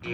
Hi,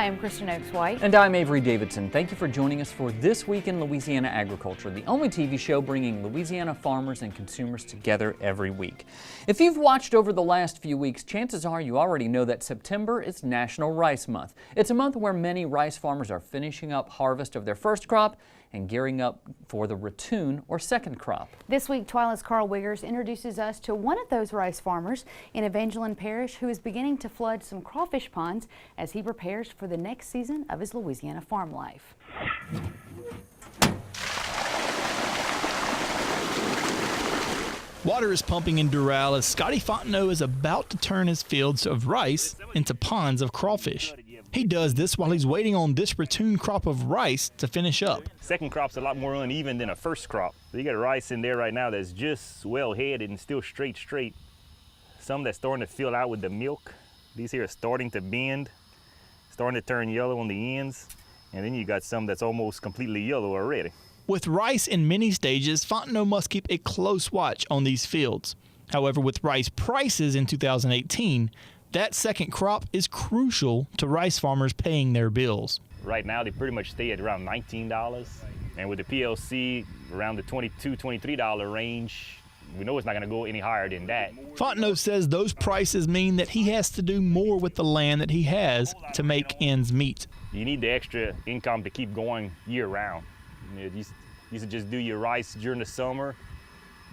I'm Kristen Oaks-White. And I'm Avery Davidson. Thank you for joining us for This Week in Louisiana Agriculture, the only TV show bringing Louisiana farmers and consumers together every week. If you've watched over the last few weeks, chances are you already know that September is National Rice Month. It's a month where many rice farmers are finishing up harvest of their first crop and gearing up for the ratoon or second crop. This week, TWILA's Karl Wiggers introduces us to one of those rice farmers in Evangeline Parish who is beginning to flood some crawfish ponds as he prepares for the next season of his Louisiana Farm Life. Water is pumping in Doral as Scotty Fontenot is about to turn his fields of rice into ponds of crawfish. He does this while he's waiting on this ratoon crop of rice to finish up. Second crop's a lot more uneven than a first crop. So you got rice in there right now that's just well headed and still straight. Some that's starting to fill out with the milk. These here are starting to bend, starting to turn yellow on the ends. And then you got some that's almost completely yellow already. With rice in many stages, Fontenot must keep a close watch on these fields. However, with rice prices in 2018, that second crop is crucial to rice farmers paying their bills. Right now, they pretty much stay at around $19. And with the PLC, around the $22, $23 range, we know it's not going to go any higher than that. Fontenot says those prices mean that he has to do more with the land that he has to make ends meet. You need the extra income to keep going year round. You used to just do your rice during the summer,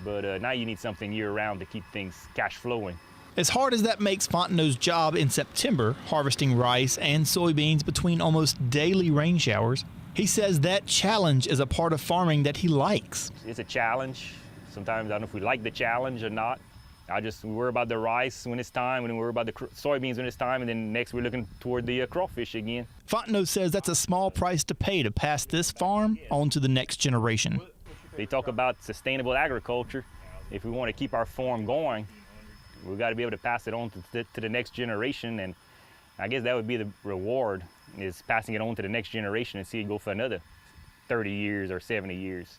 but now you need something year round to keep things cash flowing. As hard as that makes Fontenot's job in September, harvesting rice and soybeans between almost daily rain showers, he says that challenge is a part of farming that he likes. It's a challenge. Sometimes I don't know if we like the challenge or not. We worry about the rice when it's time, and then we worry about the soybeans when it's time, and then next we're looking toward the crawfish again. Fontenot says that's a small price to pay to pass this farm on to the next generation. They talk about sustainable agriculture. If we want to keep our farm going, we've got to be able to pass it on to the next generation, and I guess that would be the reward, is passing it on to the next generation and see it go for another 30 years or 70 years.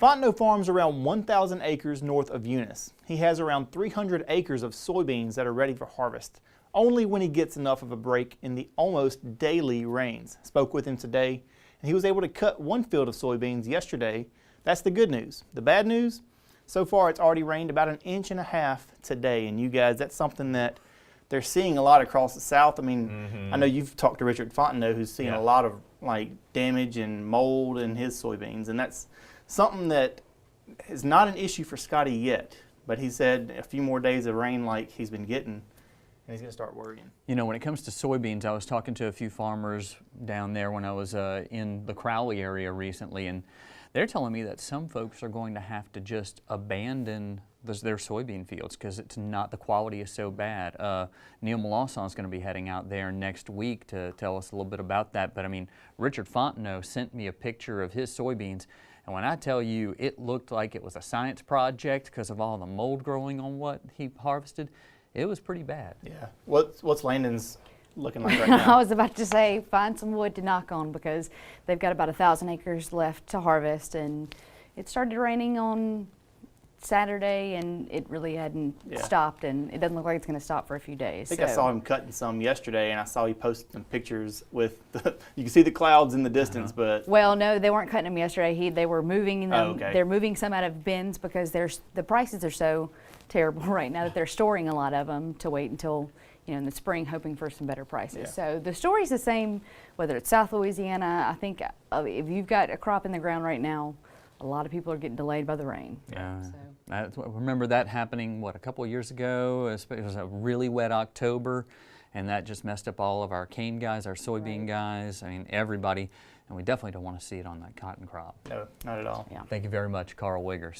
Fontenot farms around 1,000 acres north of Eunice. He has around 300 acres of soybeans that are ready for harvest, only when he gets enough of a break in the almost daily rains. Spoke with him today, and he was able to cut one field of soybeans yesterday. That's the good news. The bad news? So far, it's already rained about 1.5 inches today, and you guys, that's something that they're seeing a lot across the South. I mean, I know you've talked to Richard Fontenot, who's seeing a lot of damage and mold in his soybeans, and that's something that is not an issue for Scotty yet. But he said a few more days of rain like he's been getting, and he's going to start worrying. You know, when it comes to soybeans, I was talking to a few farmers down there when I was in the Crowley area recently, and they're telling me that some folks are going to have to just abandon their soybean fields because the quality is so bad. Neil Melancon is going to be heading out there next week to tell us a little bit about that. But I mean, Richard Fontenot sent me a picture of his soybeans, and when I tell you it looked like it was a science project because of all the mold growing on what he harvested, it was pretty bad. Yeah. What's Landon's looking like right now? I was about to say, find some wood to knock on because they've got about 1,000 acres left to harvest, and it started raining on Saturday, and it really hadn't stopped, and it doesn't look like it's going to stop for a few days. I think I saw him cutting some yesterday, and I saw he posted some pictures with you can see the clouds in the distance, but well, no, they weren't cutting them yesterday. They were moving them. Oh, okay. They're moving some out of bins because the prices are so terrible right now that they're storing a lot of them to wait until in the spring, hoping for some better prices. Yeah. So the story's the same, whether it's South Louisiana. I think if you've got a crop in the ground right now, a lot of people are getting delayed by the rain. Yeah. So. Remember that happening, a couple of years ago? It was a really wet October, and that just messed up all of our cane guys, our soybean guys, I mean, everybody. And we definitely don't want to see it on that cotton crop. no, not at all. Yeah. Thank you very much, Karl Wiggers.